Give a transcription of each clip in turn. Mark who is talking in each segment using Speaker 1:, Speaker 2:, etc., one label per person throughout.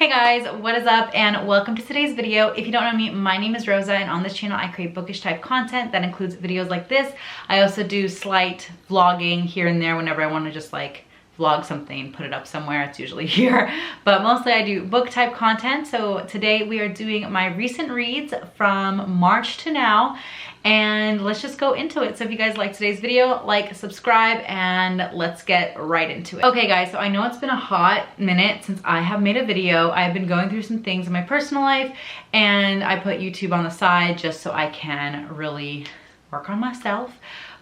Speaker 1: Hey guys, what is up and welcome to today's video. If you don't know me, my name is Rosa and on this channel I create bookish type content that includes videos like this. I also do slight vlogging here and there whenever I want to just like vlog something, put it up somewhere. It's usually here, but mostly I do book type content. So today we are doing my recent reads from March to now, and let's just go into it. So if you guys like today's video, like, subscribe, and let's get right into it. Okay guys, so I know it's been a hot minute since I have made a video. I've been going through some things in my personal life and I put YouTube on the side just so I can really work on myself.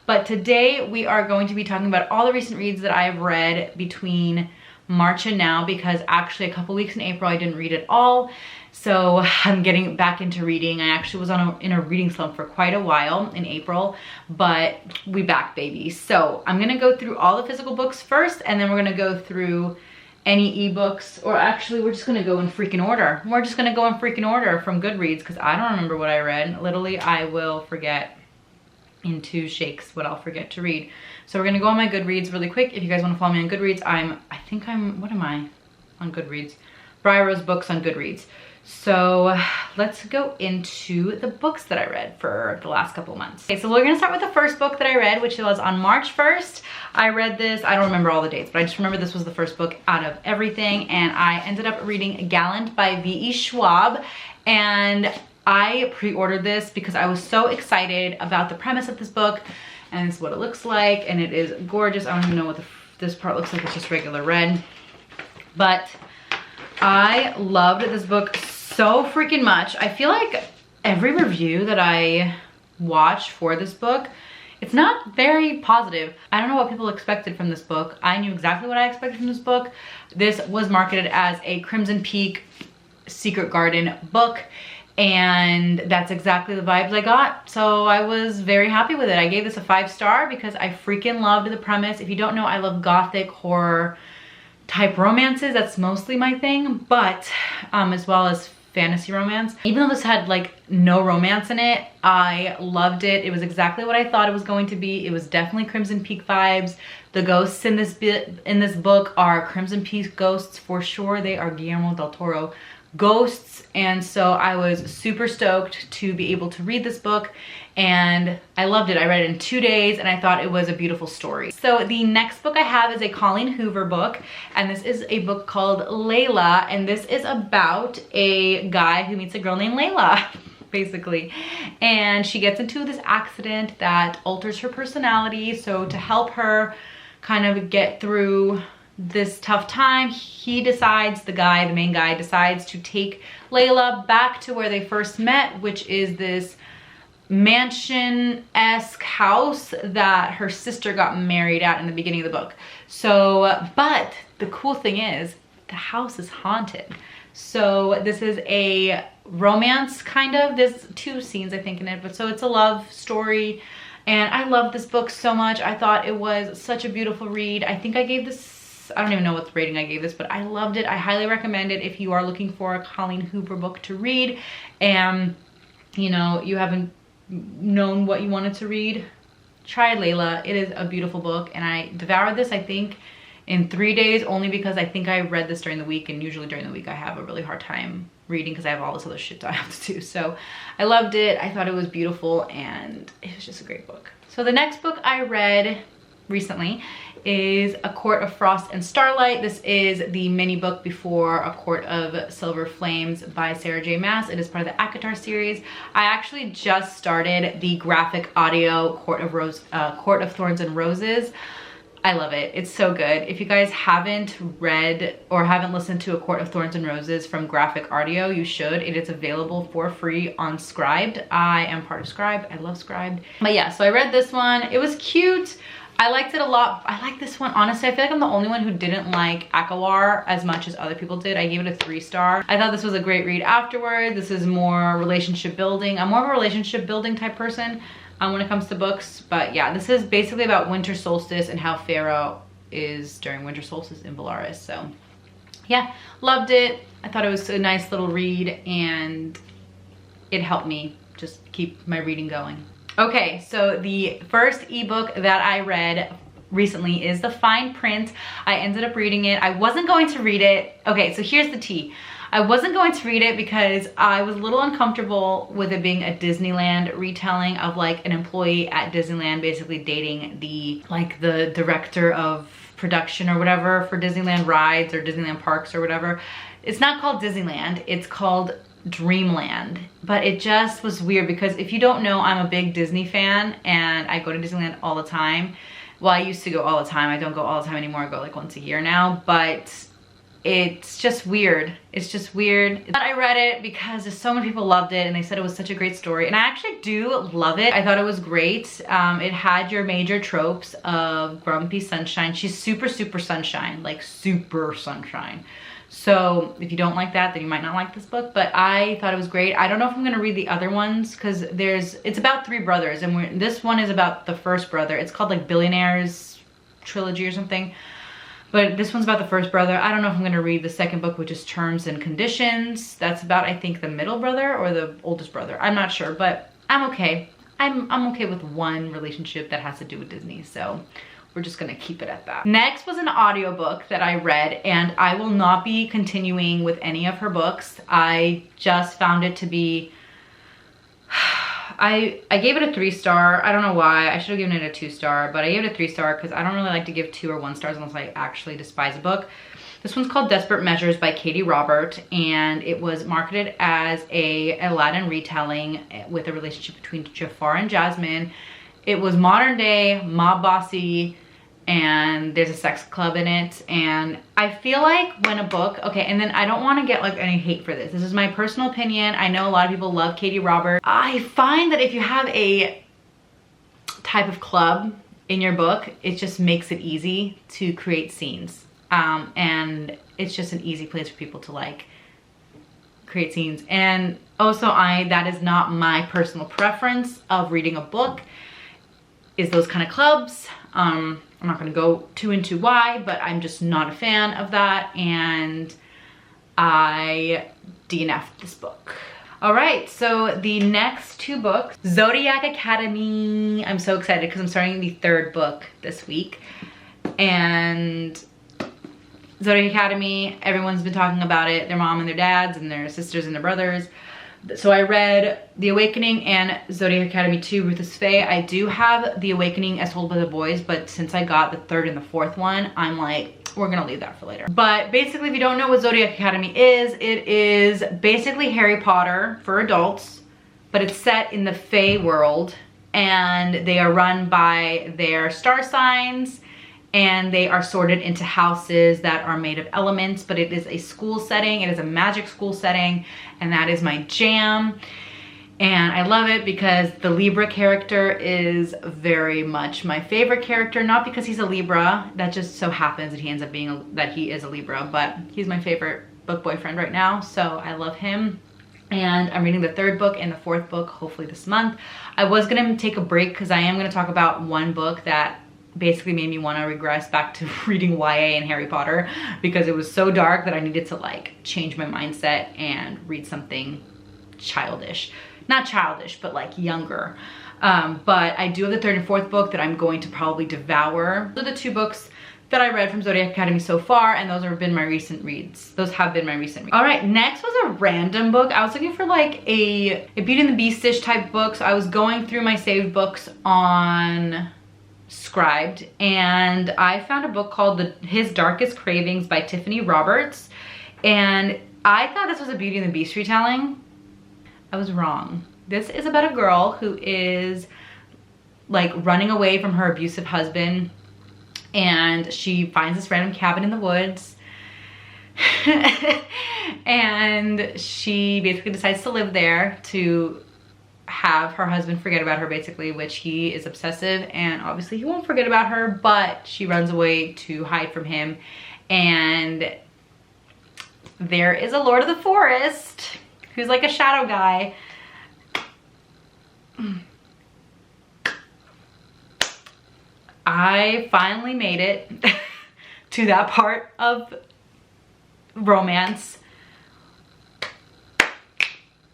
Speaker 1: But today we are going to be talking about all the recent reads that I've read between March and now, because actually a couple weeks in April I didn't read at all. So I'm getting back into reading. I actually was in a reading slump for quite a while in April, but we back, baby. So I'm gonna go through all the physical books first, and then we're gonna go through any ebooks, or actually we're just gonna go in freaking order. We're just gonna go in freaking order from Goodreads, because I don't remember what I read. Literally, I will forget in 2 shakes what I'll forget to read. So we're gonna go on my Goodreads really quick. If you guys want to follow me on Goodreads, what am I on Goodreads? Briar Rose Books on Goodreads. So let's go into the books that I read for the last couple of months. Okay, so we're gonna start with the first book that I read, which was on March 1st. I read this, I don't remember all the dates, but I just remember this was the first book out of everything, and I ended up reading Gallant by V.E. Schwab, and I pre-ordered this because I was so excited about the premise of this book, and it's what it looks like, and it is gorgeous. I don't even know what this part looks like. It's just regular red, but I loved this book so freaking much. I feel like every review that I watch for this book, it's not very positive. I don't know what people expected from this book. I knew exactly what I expected from this book. This was marketed as a Crimson Peak Secret Garden book, and that's exactly the vibes I got. So I was very happy with it. I gave this a 5-star because I freaking loved the premise. If you don't know, I love Gothic horror type romances. That's mostly my thing, but as well as fantasy romance. Even though this had like no romance in it, I loved it. It was exactly what I thought it was going to be. It was definitely Crimson Peak vibes. The ghosts in this book are Crimson Peak ghosts for sure. They are Guillermo del Toro ghosts, and so I was super stoked to be able to read this book, and I loved it. I read it in 2 days and I thought it was a beautiful story. So the next book I have is a Colleen Hoover book, and this is a book called Layla, and this is about a guy who meets a girl named Layla basically, and she gets into this accident that alters her personality. So to help her kind of get through this tough time, he decides, the main guy decides to take Layla back to where they first met, which is this mansion-esque house that her sister got married at in the beginning of the book. So, but the cool thing is the house is haunted. So this is a romance kind of, there's 2 scenes I think in it, but so it's a love story. And I love this book so much. I thought it was such a beautiful read. I think I gave this, I don't even know what rating I gave this, but I loved it. I highly recommend it if you are looking for a Colleen Hoover book to read and you know you haven't known what you wanted to read. Try Layla. It is a beautiful book, and I devoured this I think in 3 days, only because I think I read this during the week, and usually during the week I have a really hard time reading because I have all this other shit that I have to do. So I loved it. I thought it was beautiful, and it was just a great book. So the next book I read recently is A Court of Frost and Starlight. This is the mini book before A Court of Silver Flames by Sarah J. Maas. It is part of the ACOTAR series. I actually just started the graphic audio Court of Thorns and Roses. I love it. It's so good. If you guys haven't read or haven't listened to A Court of Thorns and Roses from graphic audio, you should. It is available for free on Scribd. I am part of Scribd. I love Scribd. But yeah, so I read this one. It was cute. I liked it a lot. I like this one. Honestly, I feel like I'm the only one who didn't like ACOTAR as much as other people did. I gave it a 3-star. I thought this was a great read afterward. This is more relationship building. I'm more of a relationship building type person when it comes to books. But yeah, this is basically about winter solstice and how Pharaoh is during winter solstice in Belarus. So yeah, loved it. I thought it was a nice little read, and it helped me just keep my reading going. Okay, so the first ebook that I read recently is The Fine Print. I ended up reading it. I wasn't going to read it. Okay, so here's the tea. I wasn't going to read it because I was a little uncomfortable with it being a Disneyland retelling of like an employee at Disneyland basically dating the director of production or whatever for Disneyland rides or Disneyland parks or whatever. It's not called Disneyland, it's called Dreamland. But it just was weird because if you don't know, I'm a big Disney fan and I go to Disneyland all the time. Well, I used to go all the time. I don't go all the time anymore. I go like once a year now, but it's just weird. It's just weird. But I read it because so many people loved it and they said it was such a great story. And I actually do love it. I thought it was great. It had your major tropes of grumpy sunshine. She's super, super sunshine, like super sunshine. So if you don't like that, then you might not like this book, but I thought it was great. I don't know if I'm gonna read the other ones because it's about 3 brothers and this one is about the first brother. It's called like Billionaires Trilogy or something. But this one's about the first brother. I don't know if I'm gonna read the second book, which is Terms and Conditions. That's about, I think, the middle brother or the oldest brother. I'm not sure, but I'm okay. I'm okay with one relationship that has to do with Disney, so we're just gonna keep it at that. Next was an audiobook that I read, and I will not be continuing with any of her books. I just found it to be, I gave it a 3-star. I don't know why. I should have given it a 2-star, but I gave it a 3-star because I don't really like to give 2 or 1 stars unless I actually despise a book. This one's called Desperate Measures by Katie Robert, and it was marketed as a Aladdin retelling with a relationship between Jafar and Jasmine. It was modern day, mob bossy, and there's a sex club in it. And I feel like when a book, okay, and then I don't want to get like any hate for this. This is my personal opinion. I know a lot of people love Katie Robert. I find that if you have a type of club in your book, it just makes it easy to create scenes. And it's just an easy place for people to like create scenes. And also that is not my personal preference of reading a book, is those kind of clubs. I'm not gonna go too into why, but I'm just not a fan of that, and I DNF'd this book. All right, so the next 2 books, Zodiac Academy. I'm so excited because I'm starting the 3rd book this week, and Zodiac Academy, everyone's been talking about it, their mom and their dads and their sisters and their brothers. So I read The Awakening and Zodiac Academy 2, Ruthless Fae. I do have The Awakening as told by the boys, but since I got the 3rd and the 4th one, I'm like, we're gonna leave that for later. But basically, if you don't know what Zodiac Academy is, it is basically Harry Potter for adults, but it's set in the Fae world, and they are run by their star signs, and they are sorted into houses that are made of elements, but it is a school setting. It is a magic school setting, and that is my jam. And I love it because the Libra character is very much my favorite character, not because he's a Libra, that just so happens that he ends up being that he is a Libra, but he's my favorite book boyfriend right now, so I love him. And I'm reading the 3rd book and the 4th book hopefully this month. I was gonna take a break because I am gonna talk about one book that basically made me want to regress back to reading YA and Harry Potter because it was so dark that I needed to like change my mindset and read something childish. Not childish, but like younger. But I do have the 3rd and 4th book that I'm going to probably devour. Those are the 2 books that I read from Zodiac Academy so far, and those have been my recent reads. Those have been my recent reads. All right, next was a random book. I was looking for like a Beauty and the Beast-ish type book, so I was going through my saved books on Scribed, and I found a book called His Darkest Cravings by Tiffany Roberts, and I thought this was a Beauty and the Beast retelling. I was wrong. This is about a girl who is like running away from her abusive husband, and she finds this random cabin in the woods and she basically decides to live there to have her husband forget about her, basically, which he is obsessive, and obviously he won't forget about her, but she runs away to hide from him. And there is a Lord of the Forest who's like a shadow guy. I finally made it to that part of romance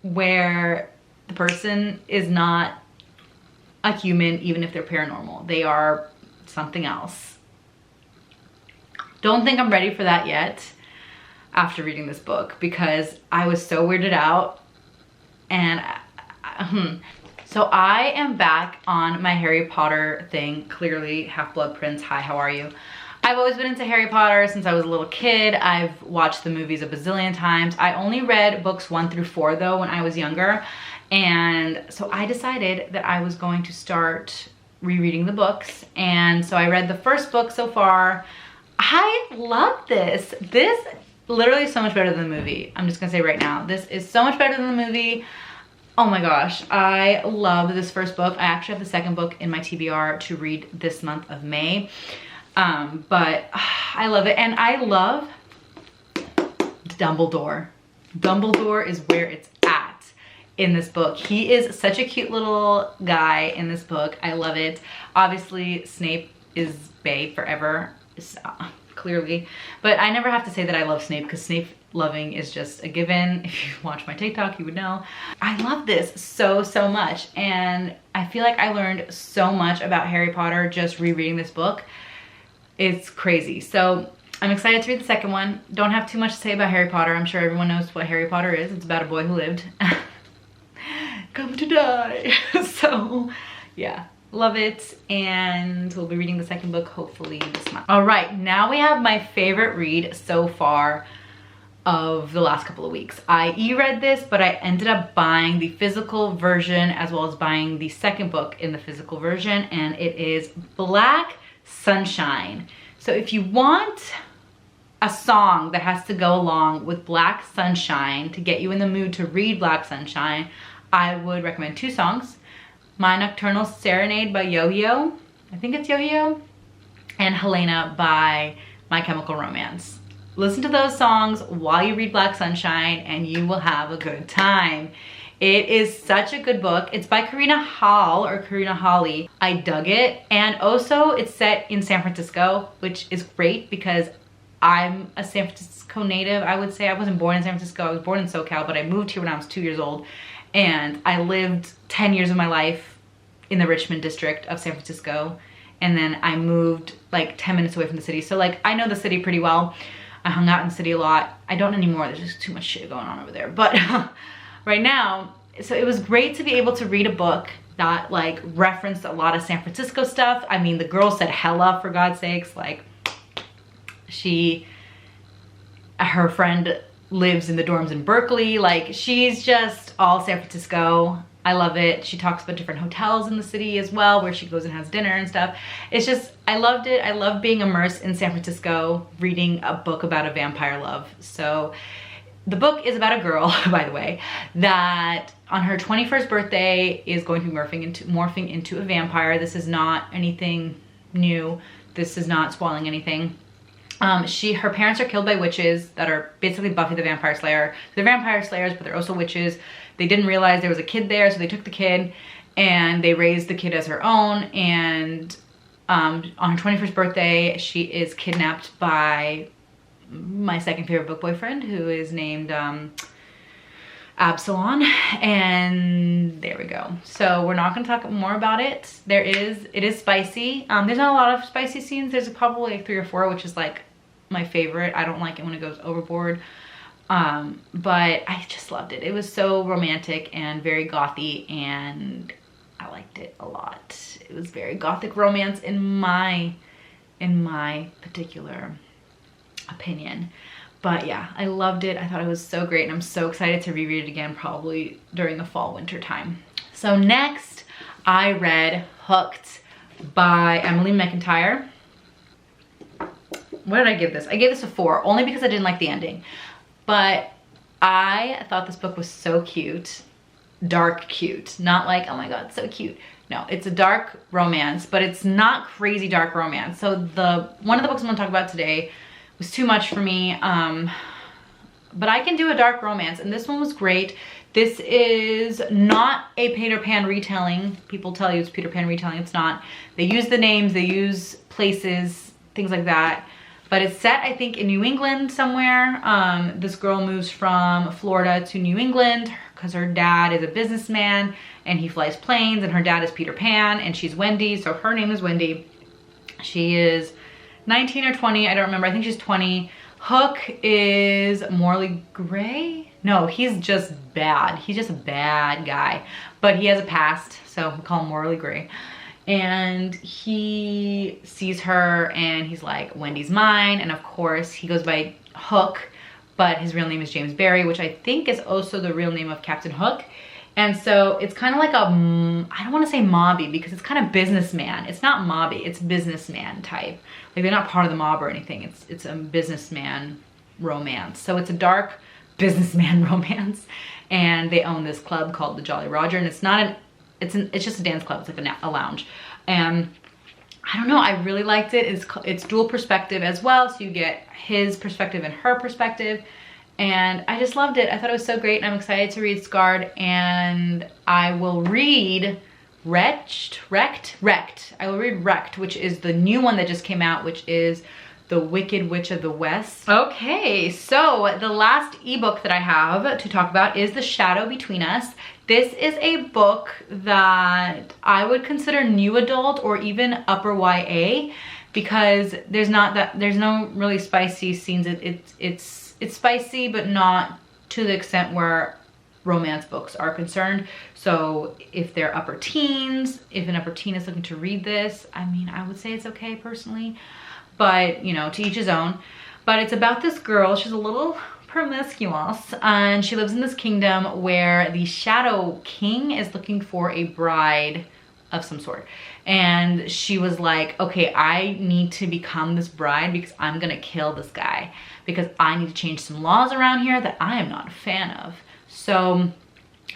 Speaker 1: where the person is not a human, even if they're paranormal. They are something else. Don't think I'm ready for that yet. after reading this book because I was so weirded out. And so I am back on my Harry Potter thing. Clearly, Half-Blood Prince, hi, how are you? I've always been into Harry Potter since I was a little kid. I've watched the movies a bazillion times. I only read books 1 through 4 though when I was younger. And so I decided that I was going to start rereading the books. And so I read the first book so far. I love this. This literally is so much better than the movie. I'm just gonna say right now, this is so much better than the movie. Oh my gosh, I love this first book. I actually have the second book in my TBR to read this month of May. But I love it. And I love Dumbledore. Dumbledore is where it's at in this book. He is such a cute little guy in this book. I love it. Obviously, Snape is bae forever, clearly. But I never have to say that I love Snape because Snape loving is just a given. If you watch my TikTok, you would know. I love this so much. And I feel like I learned so much about Harry Potter just rereading this book. It's crazy. So I'm excited to read the second one. Don't have too much to say about Harry Potter. I'm sure everyone knows what Harry Potter is. It's about a boy who lived. Come to die. So yeah, love it. And we'll be reading the second book hopefully this month. All right, now we have my favorite read so far of the last couple of weeks. I e-read this, but I ended up buying the physical version as well as buying the second book in the physical version, and it is Black Sunshine. So if you want a song that has to go along with Black Sunshine to get you in the mood to read Black Sunshine, I would recommend 2 songs. My Nocturnal Serenade by Yo-Yo, I think it's Yo-Yo, and Helena by My Chemical Romance. Listen to those songs while you read Black Sunshine and you will have a good time. It is such a good book. It's by Karina Hawley. I dug it. And also it's set in San Francisco, which is great because I'm a San Francisco native, I would say. I wasn't born in San Francisco. I was born in SoCal, but I moved here when I was 2 years old. And I lived 10 years of my life in the Richmond district of San Francisco. And then I moved like 10 minutes away from the city. So like I know the city pretty well. I hung out in the city a lot. I don't anymore. There's just too much shit going on over there. But right now, so it was great to be able to read a book that like referenced a lot of San Francisco stuff. I mean, the girl said hella, for God's sakes. Like her friend lives in the dorms in Berkeley. Like she's just all San Francisco. I love it. She talks about different hotels in the city as well, where she goes and has dinner and stuff. It's just, I loved it. I love being immersed in San Francisco, reading a book about a vampire love. So the book is about a girl, by the way, that on her 21st birthday is going to be morphing into a vampire. This is not anything new. This is not spoiling anything. Her parents are killed by witches that are basically Buffy the Vampire Slayer. They're vampire slayers, but they're also witches. They didn't realize there was a kid there, so they took the kid and they raised the kid as her own. And on her 21st birthday, she is kidnapped by my second favorite book boyfriend, who is named Absalom. And there we go. So we're not gonna talk more about it. It is spicy. There's not a lot of spicy scenes. There's probably like 3 or 4, which is like my favorite. I don't like it when it goes overboard. But I just loved it. It was so romantic and very gothy, and I liked it a lot. It was very gothic romance in my particular opinion. But yeah, I loved it. I thought it was so great, and I'm so excited to reread it again, probably during the fall winter time. So next I read Hooked by Emily McIntyre. What did I give this? I gave this a 4, only because I didn't like the ending. But I thought this book was so cute. Dark cute. Not like, oh my god, so cute. No, it's a dark romance, but it's not crazy dark romance. So one of the books I'm gonna talk about today was too much for me. But I can do a dark romance, and this one was great. This is not a Peter Pan retelling. People tell you it's Peter Pan retelling. It's not. They use the names, they use places, things like that. But it's set, I think, in New England somewhere. This girl moves from Florida to New England because her dad is a businessman and he flies planes, and her dad is Peter Pan and she's Wendy, so her name is Wendy. She is 19 or 20, I don't remember, I think she's 20, Hook is morally gray. No, he's just bad. He's just a bad guy, but he has a past, so we call him morally gray. And he sees her and he's like, Wendy's mine. And of course he goes by Hook, but his real name is James Barry, which I think is also the real name of Captain Hook. And so it's kind of like a, I don't want to say mobby because it's kind of businessman. It's not mobby, it's businessman type. Like they're not part of the mob or anything. It's a businessman romance. So it's a dark businessman romance. And they own this club called the Jolly Roger. And it's not an, it's just a dance club. It's like a lounge. And I don't know, I really liked it. It's dual perspective as well. So you get his perspective and her perspective. And I just loved it. I thought it was so great, and I'm excited to read Scarred, and I will read Wrecked. I will read Wrecked, which is the new one that just came out, which is The Wicked Witch of the West. Okay, so the last ebook that I have to talk about is The Shadow Between Us. This is a book that I would consider new adult or even upper YA, because there's no really spicy scenes. It's spicy, but not to the extent where romance books are concerned. So if they're upper teens, if an upper teen is looking to read this, I mean, I would say it's okay personally, but you know, to each his own. But it's about this girl, she's a little promiscuous, and she lives in this kingdom where the Shadow King is looking for a bride of some sort. And she was like, okay, I need to become this bride because I'm gonna kill this guy, because I need to change some laws around here that I am not a fan of. So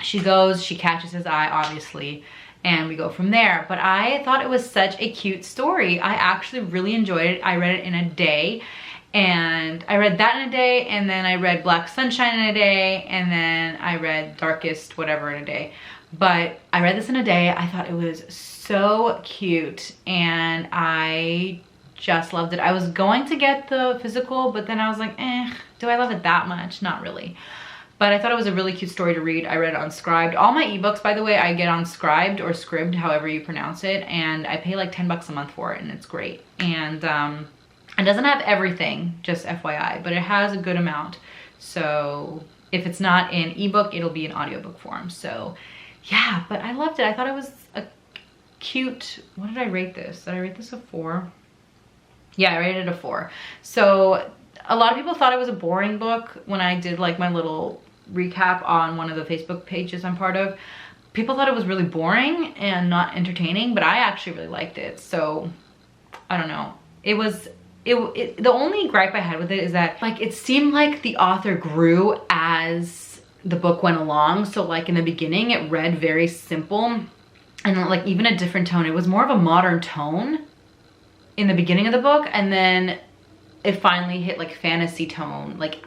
Speaker 1: she goes, she catches his eye, obviously, and we go from there. But I thought it was such a cute story. I actually really enjoyed it. I read it in a day, and I read that in a day, and then I read Black Sunshine in a day, and then I read Darkest whatever in a day. But I read this in a day. I thought it was so cute, and I just loved it. I was going to get the physical, but then I was like, do I love it that much? Not really. But I thought it was a really cute story to read. I read it on Scribd. All my ebooks, by the way, I get on Scribd or Scribd, however you pronounce it, and I pay like 10 bucks a month for it, and it's great. And it doesn't have everything, just FYI, but it has a good amount. So if it's not in ebook, it'll be in audiobook form. So yeah, but I loved it. I thought it was a cute, what did I rate this? Did I rate this a 4? Yeah, I rated it a 4. So a lot of people thought it was a boring book when I did like my little recap on one of the Facebook pages I'm part of. People thought it was really boring and not entertaining, but I actually really liked it. So I don't know. The only gripe I had with it is that like it seemed like the author grew as the book went along. So like in the beginning it read very simple and like even a different tone. It was more of a modern tone in the beginning of the book, and then it finally hit like fantasy tone like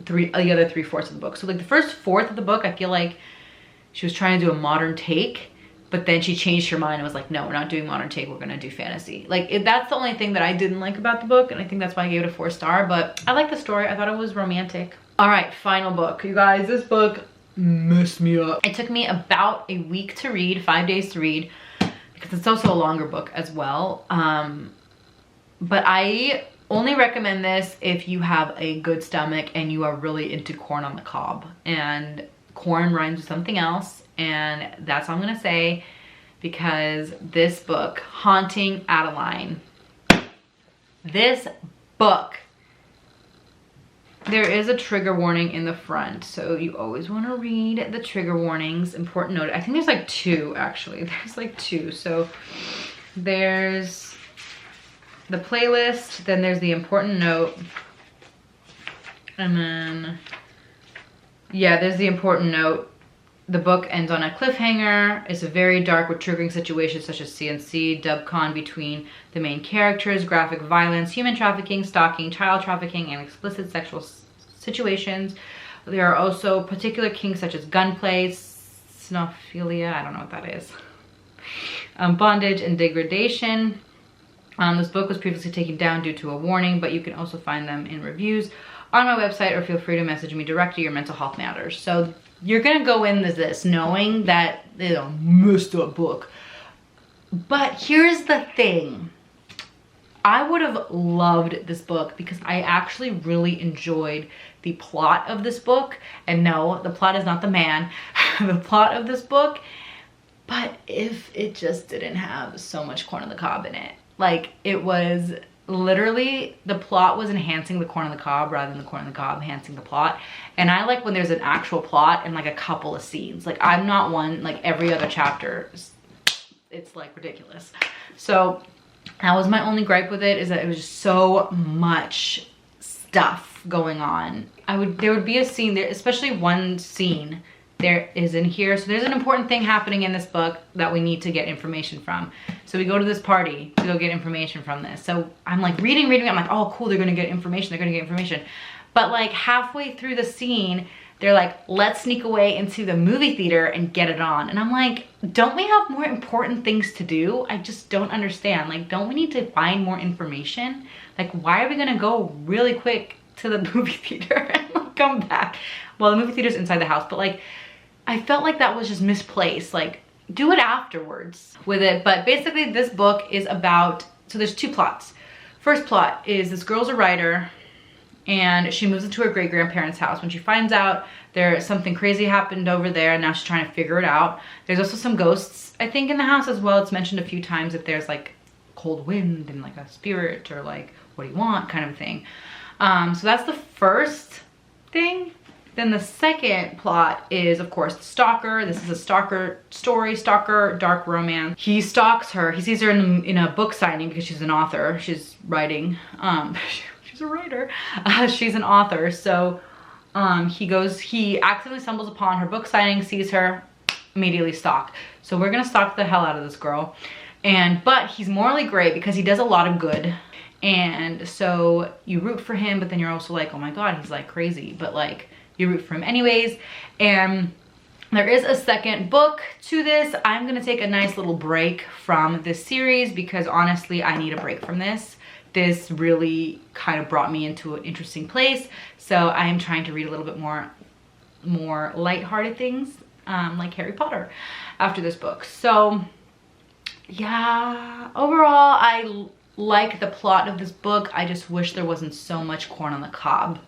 Speaker 1: the other 3/4 of the book. So like the first fourth of the book, I feel like she was trying to do a modern take, but then she changed her mind and was like, no, we're not doing modern take, we're gonna do fantasy. Like that's the only thing that I didn't like about the book, and I think that's why I gave it a 4-star. But I like the story. I thought it was romantic. All right, final book. You guys, this book messed me up. It took me about a week to read, 5 days to read, because it's also a longer book as well. But I only recommend this if you have a good stomach and you are really into corn on the cob. And corn rhymes with something else, and that's all I'm gonna say, because this book, Haunting Adeline, this book, there is a trigger warning in the front, so you always want to read the trigger warnings. Important note, I think there's like 2 actually. There's like 2. So there's the playlist, then there's the important note, and then yeah, there's the important note. The book ends on a cliffhanger. It's a very dark with triggering situations such as CNC, dubcon between the main characters, graphic violence, human trafficking, stalking, child trafficking, and explicit sexual situations. There are also particular kinks such as gunplay, snophilia, I don't know what that is, bondage, and degradation. This book was previously taken down due to a warning, but you can also find them in reviews on my website, or feel free to message me directly. Your mental health matters. So you're gonna go into this knowing that it's a messed up book. But here's the thing. I would have loved this book because I actually really enjoyed the plot of this book. And no, the plot is not the man, the plot of this book. But if it just didn't have so much corn on the cob in it. Like, it was literally, the plot was enhancing the corn on the cob rather than the corn on the cob enhancing the plot. And I like when there's an actual plot and like a couple of scenes. Like, I'm not one, like every other chapter, it's like ridiculous. So that was my only gripe with it, is that it was just so much stuff going on. There would be a scene there, especially one scene there is in here. So there's an important thing happening in this book that we need to get information from. So we go to this party to go get information from this. So I'm like reading, I'm like, oh cool, they're gonna get information. But like halfway through the scene, they're like, let's sneak away into the movie theater and get it on. And I'm like, don't we have more important things to do? I just don't understand. Like, don't we need to find more information? Like, why are we gonna go really quick to the movie theater and like come back? Well, the movie theater's inside the house, but like, I felt like that was just misplaced. Like, do it afterwards with it. But basically this book is about, so there's two plots. First plot is this girl's a writer and she moves into her great-grandparents' house. When she finds out there's something crazy happened over there and now she's trying to figure it out. There's also some ghosts, I think, in the house as well. It's mentioned a few times if there's like cold wind and like a spirit or like, what do you want kind of thing. So that's the first thing. Then the second plot is, of course, the stalker. This is a stalker story, stalker, dark romance. He stalks her. He sees her in a book signing because she's an author. She's writing. She's a writer. She's an author. So he accidentally stumbles upon her book signing, sees her, immediately stalk. So we're gonna stalk the hell out of this girl. But he's morally great because he does a lot of good. And so you root for him, but then you're also like, oh my God, he's like crazy. But like, you root for him anyways. And there is a second book to this. I'm gonna take a nice little break from this series because honestly, I need a break from this. This really kind of brought me into an interesting place. So I am trying to read a little bit more lighthearted things, like Harry Potter after this book. So yeah, overall, I like the plot of this book. I just wish there wasn't so much corn on the cob.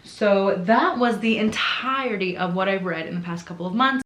Speaker 1: So that was the entirety of what I've read in the past couple of months.